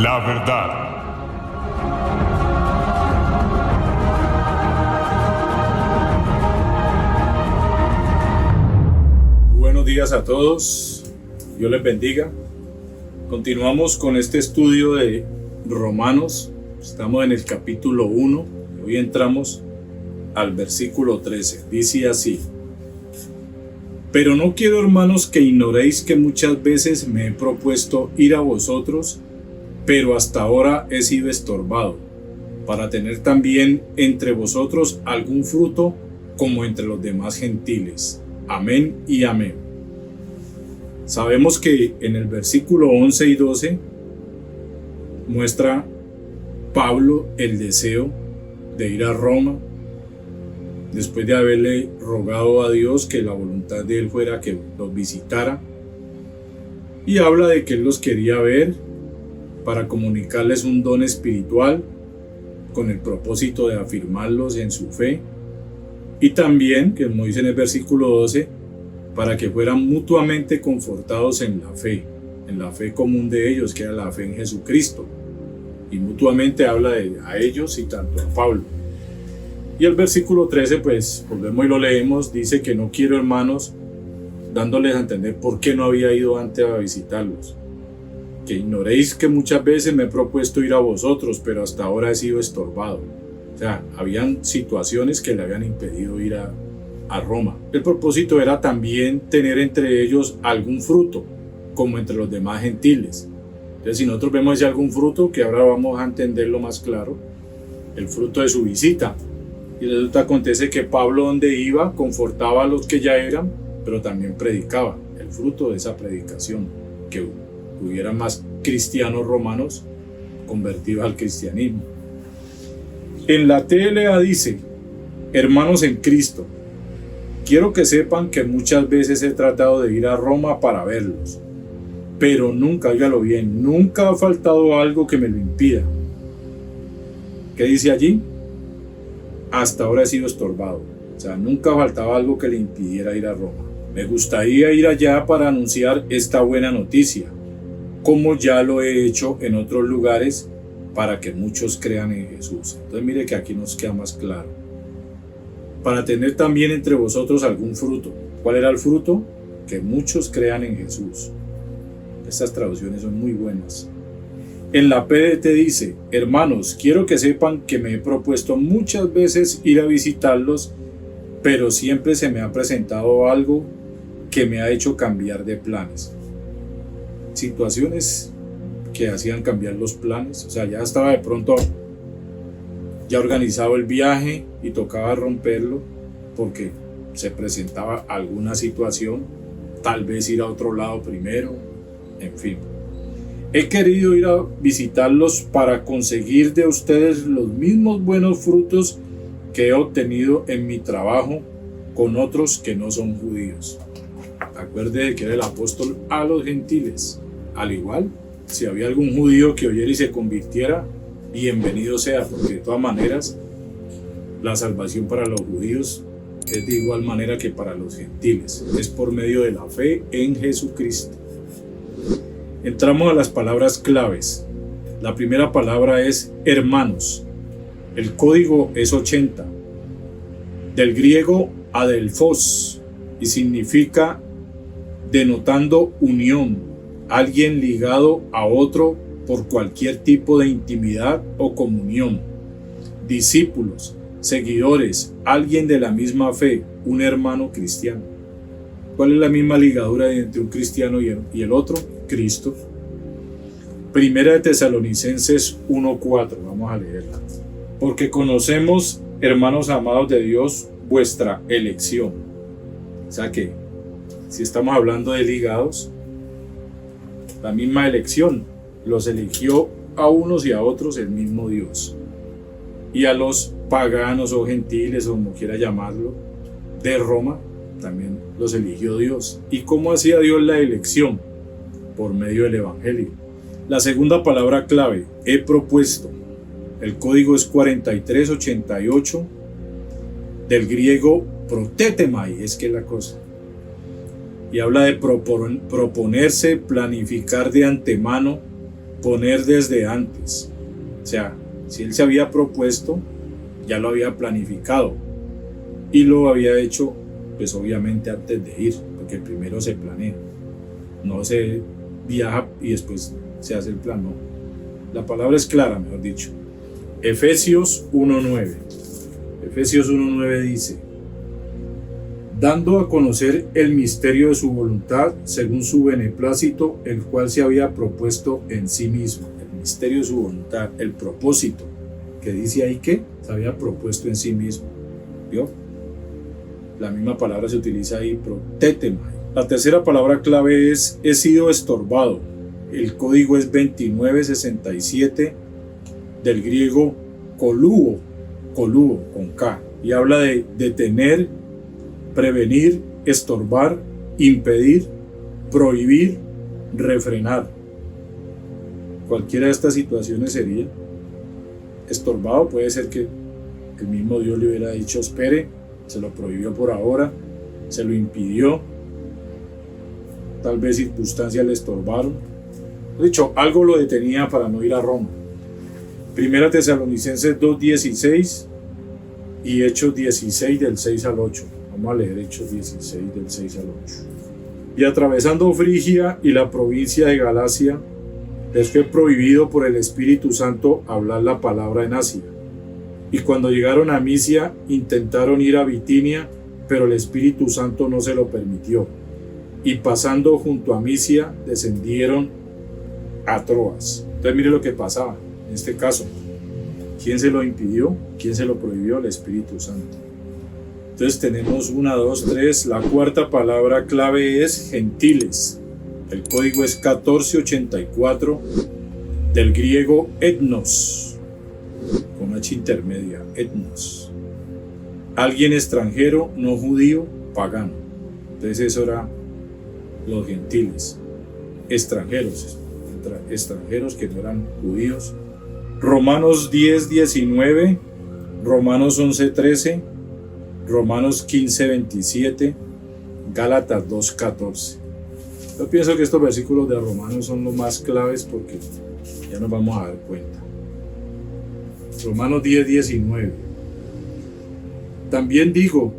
la verdad. Buenos días a todos, Dios les bendiga. Continuamos con este estudio de Romanos. Estamos en el capítulo 1, hoy entramos al versículo 13. Dice así: pero no quiero, hermanos, que ignoréis que muchas veces me he propuesto ir a vosotros, pero hasta ahora he sido estorbado, para tener también entre vosotros algún fruto como entre los demás gentiles. Amén y amén. Sabemos que en el versículo 11 y 12 muestra Pablo el deseo de ir a Roma, después de haberle rogado a Dios que la voluntad de él fuera que los visitara, y habla de que él los quería ver para comunicarles un don espiritual con el propósito de afirmarlos en su fe, y también, que como dice en el versículo 12, para que fueran mutuamente confortados en la fe común de ellos, que era la fe en Jesucristo, y mutuamente habla a ellos y tanto a Pablo. Y el versículo 13, pues volvemos y lo leemos, dice que no quiero, hermanos, dándoles a entender por qué no había ido antes a visitarlos. Que ignoréis que muchas veces me he propuesto ir a vosotros, pero hasta ahora he sido estorbado. O sea, habían situaciones que le habían impedido ir a Roma. El propósito era también tener entre ellos algún fruto, como entre los demás gentiles. Entonces, si nosotros vemos ese algún fruto, que ahora vamos a entenderlo más claro, el fruto de su visita. Y resulta acontece que Pablo, donde iba, confortaba a los que ya eran, pero también predicaba. El fruto de esa predicación, que hubiera más cristianos romanos convertidos al cristianismo. En la TLA dice: hermanos en Cristo, quiero que sepan que muchas veces he tratado de ir a Roma para verlos, pero nunca, óigalo bien, nunca ha faltado algo que me lo impida. ¿Qué dice allí? Hasta ahora he sido estorbado. O sea, nunca faltaba algo que le impidiera ir a Roma. Me gustaría ir allá para anunciar esta buena noticia, como ya lo he hecho en otros lugares, para que muchos crean en Jesús. Entonces mire que aquí nos queda más claro. Para tener también entre vosotros algún fruto. ¿Cuál era el fruto? Que muchos crean en Jesús. Estas traducciones son muy buenas. En la PDT dice: hermanos, quiero que sepan que me he propuesto muchas veces ir a visitarlos, pero siempre se me ha presentado algo que me ha hecho cambiar de planes. Situaciones que hacían cambiar los planes. O sea, ya estaba de pronto ya organizado el viaje y tocaba romperlo porque se presentaba alguna situación, tal vez ir a otro lado primero, en fin. He querido ir a visitarlos para conseguir de ustedes los mismos buenos frutos que he obtenido en mi trabajo con otros que no son judíos. Acuérdese que era el apóstol a los gentiles. Al igual, si había algún judío que oyera y se convirtiera, bienvenido sea, porque de todas maneras la salvación para los judíos es de igual manera que para los gentiles. Es por medio de la fe en Jesucristo. Entramos a las palabras claves. La primera palabra es hermanos. El código es 80. Del griego adelphos, y significa denotando unión, alguien ligado a otro por cualquier tipo de intimidad o comunión. Discípulos, seguidores, alguien de la misma fe, un hermano cristiano. ¿Cuál es la misma ligadura entre un cristiano y el otro? Cristo. Primera de Tesalonicenses 1:4, vamos a leerla. Porque conocemos, hermanos amados de Dios, vuestra elección. O sea que, si estamos hablando de ligados, la misma elección, los eligió a unos y a otros el mismo Dios. Y a los paganos o gentiles, o como quiera llamarlo, de Roma, también los eligió Dios. ¿Y cómo hacía Dios la elección? Por medio del Evangelio. La segunda palabra clave, he propuesto. El código es 4388, del griego protetemai, es que es la cosa. Y habla de proponerse, planificar de antemano, poner desde antes. O sea, si él se había propuesto, ya lo había planificado y lo había hecho, pues obviamente antes de ir, porque primero se planea, no se viaja y después se hace el plan, no. La palabra es clara, mejor dicho. Efesios 1:9. Efesios 1:9 dice: dando a conocer el misterio de su voluntad según su beneplácito, el cual se había propuesto en sí mismo. El misterio de su voluntad, el propósito, que dice ahí que se había propuesto en sí mismo. ¿Vio? La misma palabra se utiliza ahí, protétema. La tercera palabra clave es: he sido estorbado. El código es 2967, del griego coluo con K, y habla de detener, prevenir, estorbar, impedir, prohibir, refrenar. Cualquiera de estas situaciones sería estorbado. Puede ser que el mismo Dios le hubiera dicho espere, se lo prohibió por ahora, se lo impidió, tal vez circunstancias le estorbaron. De hecho, algo lo detenía para no ir a Roma. Primera Tesalonicenses 2:16 y Hechos 16 del 6 al 8. Vamos a leer Hechos 16 del 6 al 8. Y atravesando Frigia y la provincia de Galacia, les fue prohibido por el Espíritu Santo hablar la palabra en Asia. Y cuando llegaron a Misia, intentaron ir a Bitinia, pero el Espíritu Santo no se lo permitió. Y pasando junto a Misia, descendieron a Troas. Entonces mire lo que pasaba en este caso. ¿Quién se lo impidió? ¿Quién se lo prohibió? El Espíritu Santo. Entonces tenemos 1, 2, 3. La cuarta palabra clave es gentiles. El código es 1484, del griego etnos, con H intermedia, etnos. Alguien extranjero, no judío, pagano. Entonces eso era los gentiles, extranjeros que no eran judíos. Romanos 10:19, Romanos 11:13, Romanos 15:27, Gálatas 2:14. Yo pienso que estos versículos de Romanos son los más claves porque ya nos vamos a dar cuenta. Romanos 10:19. También digo,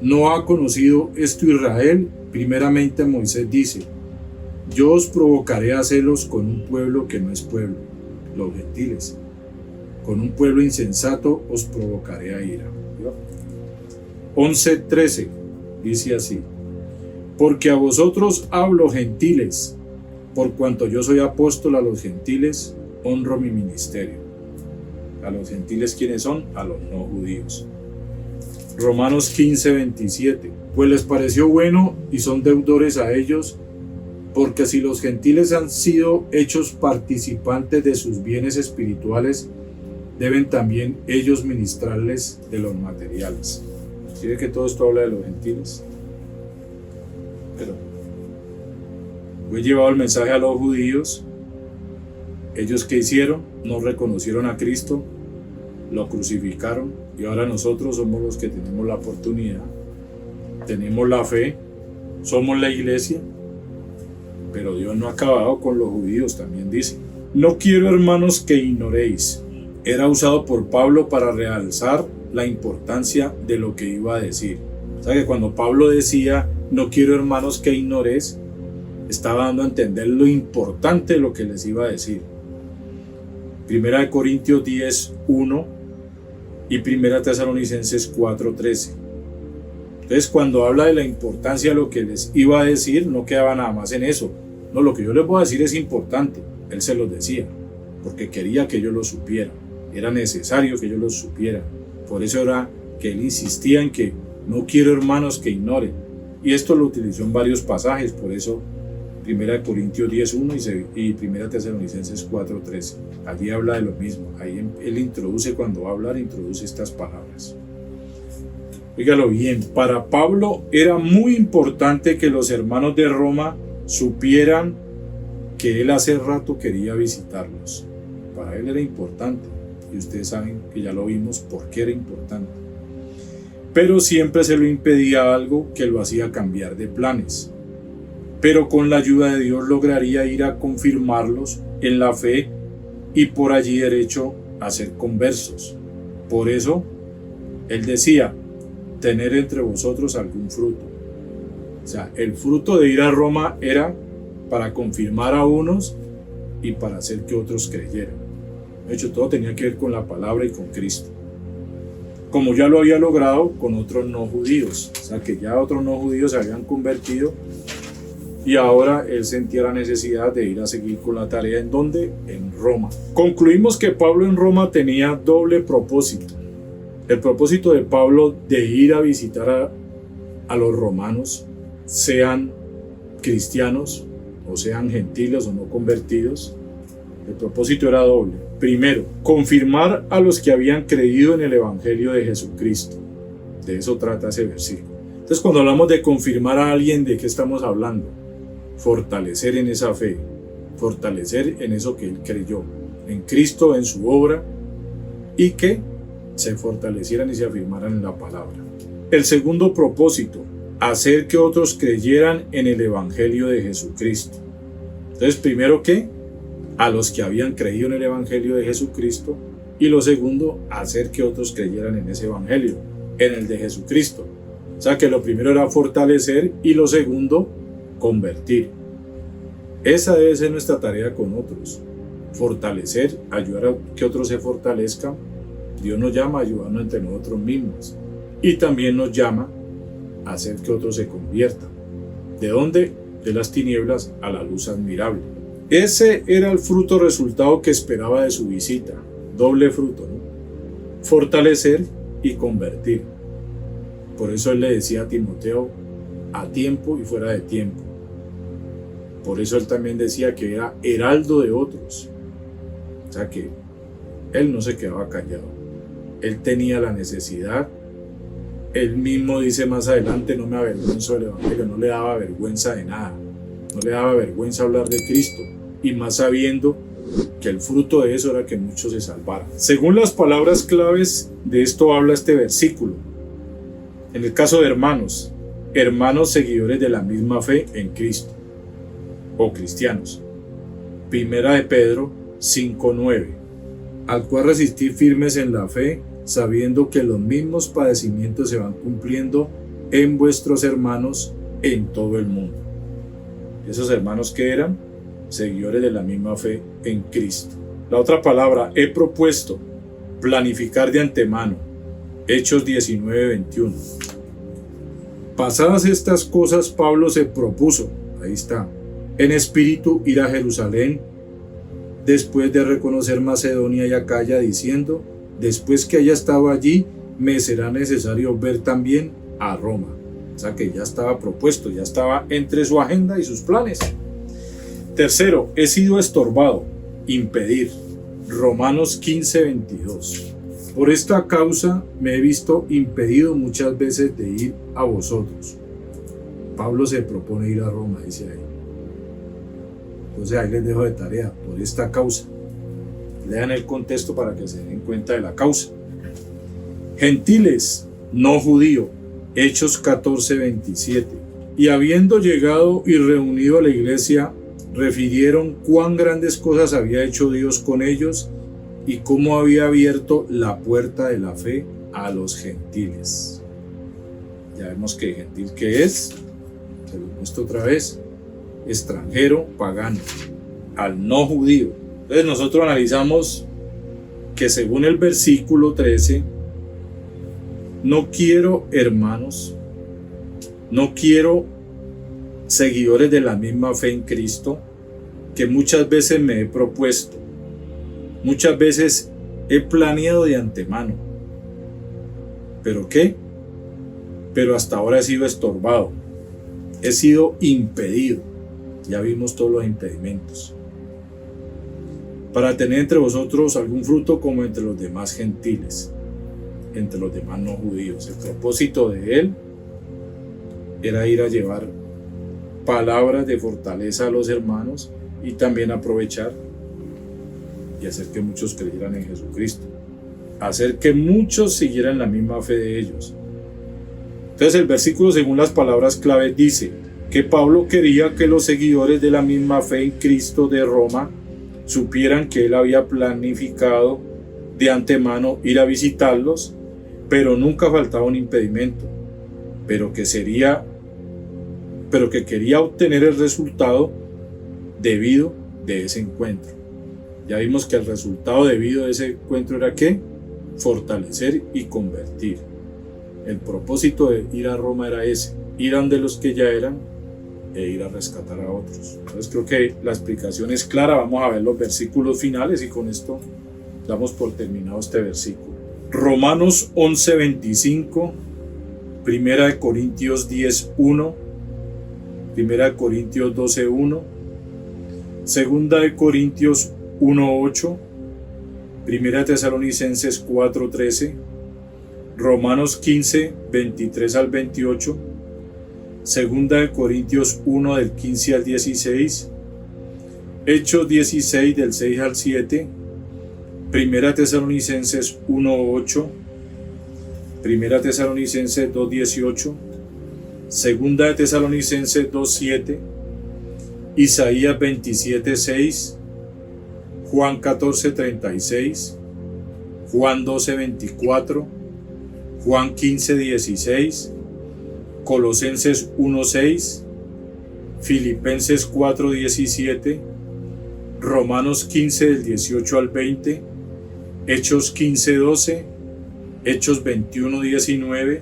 ¿no ha conocido esto Israel? Primeramente Moisés dice: yo os provocaré a celos con un pueblo que no es pueblo, los gentiles. Con un pueblo insensato os provocaré a ira. 11:13 dice así: porque a vosotros hablo, gentiles, por cuanto yo soy apóstol a los gentiles, honro mi ministerio. A los gentiles, ¿quiénes son? A los no judíos. Romanos 15:27. Pues les pareció bueno y son deudores a ellos, porque si los gentiles han sido hechos participantes de sus bienes espirituales, deben también ellos ministrarles de los materiales. ¿Sí ve que todo esto habla de los gentiles? Pero fue llevado el mensaje a los judíos. ¿Ellos qué hicieron? No reconocieron a Cristo, lo crucificaron, y ahora nosotros somos los que tenemos la oportunidad, tenemos la fe, somos la iglesia. Pero Dios no ha acabado con los judíos, también dice: no quiero, hermanos, que ignoréis. Era usado por Pablo para realzar la importancia de lo que iba a decir. O sea que cuando Pablo decía no quiero, hermanos, que ignoréis, estaba dando a entender lo importante de lo que les iba a decir. Primera de Corintios 10:1 y Primera Tesalonicenses 4:13. Entonces, cuando habla de la importancia de lo que les iba a decir, no quedaba nada más en eso. No, lo que yo les voy a decir es importante. Él se los decía, porque quería que ellos lo supieran. Era necesario que ellos lo supieran. Por eso era que él insistía en que no quiero, hermanos, que ignoren. Y esto lo utilizó en varios pasajes. Por eso, 1 Corintios 10:1 y 1 Tesalonicenses 4:13. Allí habla de lo mismo. Ahí él introduce, cuando va a hablar, introduce estas palabras. Fíjalo bien, para Pablo era muy importante que los hermanos de Roma supieran que él hace rato quería visitarlos. Para él era importante, y ustedes saben que ya lo vimos por qué era importante. Pero siempre se lo impedía algo que lo hacía cambiar de planes. pero con la ayuda de Dios lograría ir a confirmarlos en la fe y por allí derecho a ser conversos. Por eso, él decía, tener entre vosotros algún fruto. O sea, el fruto de ir a Roma era para confirmar a unos y para hacer que otros creyeran. De hecho, todo tenía que ver con la palabra y con Cristo. Como ya lo había logrado con otros no judíos. O sea, que ya otros no judíos se habían convertido y ahora él sentía la necesidad de ir a seguir con la tarea. ¿En dónde? En Roma. Concluimos que Pablo en Roma tenía doble propósito. El propósito de Pablo de ir a visitar a los romanos, sean cristianos o sean gentiles o no convertidos. El propósito era doble. Primero, confirmar a los que habían creído en el Evangelio de Jesucristo. De eso trata ese versículo. Entonces, cuando hablamos de confirmar a alguien, ¿de qué estamos hablando? Fortalecer en esa fe, fortalecer en eso que él creyó, en Cristo, en su obra, y que se fortalecieran y se afirmaran en la palabra. El segundo propósito, hacer que otros creyeran en el Evangelio de Jesucristo. Entonces, primero, ¿qué? A los que habían creído en el Evangelio de Jesucristo, y lo segundo, hacer que otros creyeran en ese Evangelio, en el de Jesucristo. O sea que lo primero era fortalecer y lo segundo, convertir. Esa debe ser nuestra tarea con otros. Fortalecer, ayudar a que otros se fortalezcan. Dios nos llama a ayudarnos entre nosotros mismos. Y también nos llama a hacer que otros se conviertan. ¿De dónde? De las tinieblas a la luz admirable. Ese era el fruto resultado que esperaba de su visita. Doble fruto, ¿no? Fortalecer y convertir. Por eso él le decía a Timoteo, a tiempo y fuera de tiempo. Por eso él también decía que era heraldo de otros. O sea que él no se quedaba callado. Él tenía la necesidad. Él mismo dice más adelante, no me avergüenzo del Evangelio, no le daba vergüenza de nada. No le daba vergüenza hablar de Cristo. Y más sabiendo que el fruto de eso era que muchos se salvaran. Según las palabras claves de esto habla este versículo. En el caso de hermanos seguidores de la misma fe en Cristo, o cristianos. Primera de Pedro 5:9, al cual resistir firmes en la fe, sabiendo que los mismos padecimientos se van cumpliendo en vuestros hermanos en todo el mundo. Esos hermanos que eran seguidores de la misma fe en Cristo. La otra palabra, he propuesto, planificar de antemano. Hechos 19:21. Pasadas estas cosas, Pablo se propuso, ahí está, en espíritu ir a Jerusalén, después de reconocer Macedonia y Acaya, diciendo, después que haya estado allí, me será necesario ver también a Roma. O sea que ya estaba propuesto, ya estaba entre su agenda y sus planes. Tercero, he sido estorbado, impedir. Romanos 15:22. Por esta causa me he visto impedido muchas veces de ir a vosotros. Pablo se propone ir a Roma, dice ahí. Entonces ahí les dejo de tarea, por esta causa. Lean el contexto para que se den cuenta de la causa. Gentiles, no judío, Hechos 14:27. Y habiendo llegado y reunido a la iglesia, refirieron cuán grandes cosas había hecho Dios con ellos y cómo había abierto la puerta de la fe a los gentiles. Ya vemos que gentil que es, se lo muestro otra vez, extranjero, pagano, al no judío. Entonces nosotros analizamos que según el versículo 13, no quiero hermanos, no quiero seguidores de la misma fe en Cristo, que muchas veces me he propuesto, muchas veces he planeado de antemano. ¿Pero qué? Pero hasta ahora he sido estorbado, he sido impedido. Ya vimos todos los impedimentos. Para tener entre vosotros algún fruto como entre los demás gentiles, entre los demás no judíos. El propósito de él era ir a llevar palabras de fortaleza a los hermanos y también aprovechar y hacer que muchos creyeran en Jesucristo, hacer que muchos siguieran la misma fe de ellos. Entonces el versículo, según las palabras clave, dice: que Pablo quería que los seguidores de la misma fe en Cristo de Roma supieran que él había planificado de antemano ir a visitarlos, pero nunca faltaba un impedimento, pero que quería obtener el resultado debido de ese encuentro. Ya vimos que el resultado debido de ese encuentro era ¿qué? Fortalecer y convertir. El propósito de ir a Roma era ese, ir a donde los que ya eran e ir a rescatar a otros. Entonces creo que la explicación es clara. Vamos a ver los versículos finales y con esto damos por terminado este versículo. Romanos 11:25, 1 Corintios 10:1, 1 Corintios 12:1, 2 Corintios 1:8, 1 Tesalonicenses 4:13, Romanos 15:23 al 28, 2 Corintios 1 del 15 al 16, Hechos 16 del 6 al 7, 1 Tesalonicenses 1:8, 1 Tesalonicenses 2:18, 2 Tesalonicenses 2:7, Isaías 27:6, Juan 14:36, Juan 12:24, Juan 15:16, Colosenses 1:6, Filipenses 4:17, Romanos 15 del 18 al 20, Hechos 15:12, Hechos 21:19,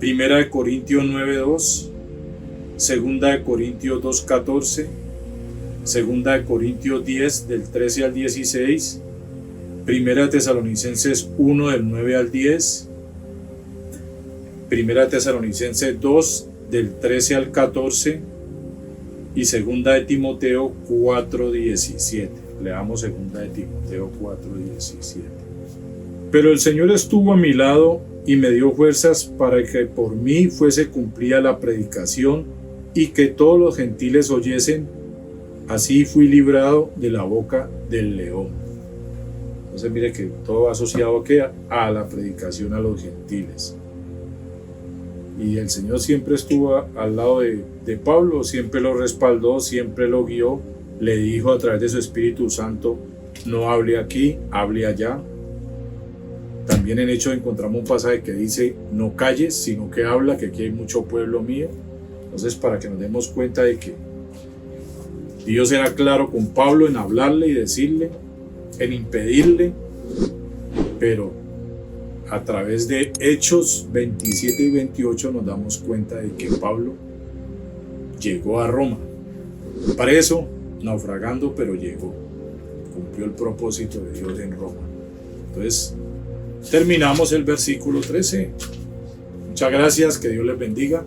1 Corintios 9:2, 2 Corintios 2:14, 2 Corintios 10 del 13 al 16, 1 Tesalonicenses 1 del 9 al 10, 1 Tesalonicenses 2 del 13 al 14 y 2 de Timoteo 4:17. Leamos 2 de Timoteo 4:17. Pero el Señor estuvo a mi lado y me dio fuerzas para que por mí fuese cumplida la predicación y que todos los gentiles oyesen. Así fui librado de la boca del león. Entonces mire que todo va asociado a la predicación a los gentiles. Y el Señor siempre estuvo al lado de Pablo, siempre lo respaldó, siempre lo guió, le dijo a través de su Espíritu Santo, no hable aquí, hable allá. También en Hechos encontramos un pasaje que dice, no calles, sino que habla, que aquí hay mucho pueblo mío. Entonces, para que nos demos cuenta de que Dios era claro con Pablo en hablarle y decirle, en impedirle, pero a través de Hechos 27 y 28 nos damos cuenta de que Pablo llegó a Roma, preso, naufragando, pero llegó, cumplió el propósito de Dios en Roma. Entonces, terminamos el versículo 13. Muchas gracias, que Dios les bendiga.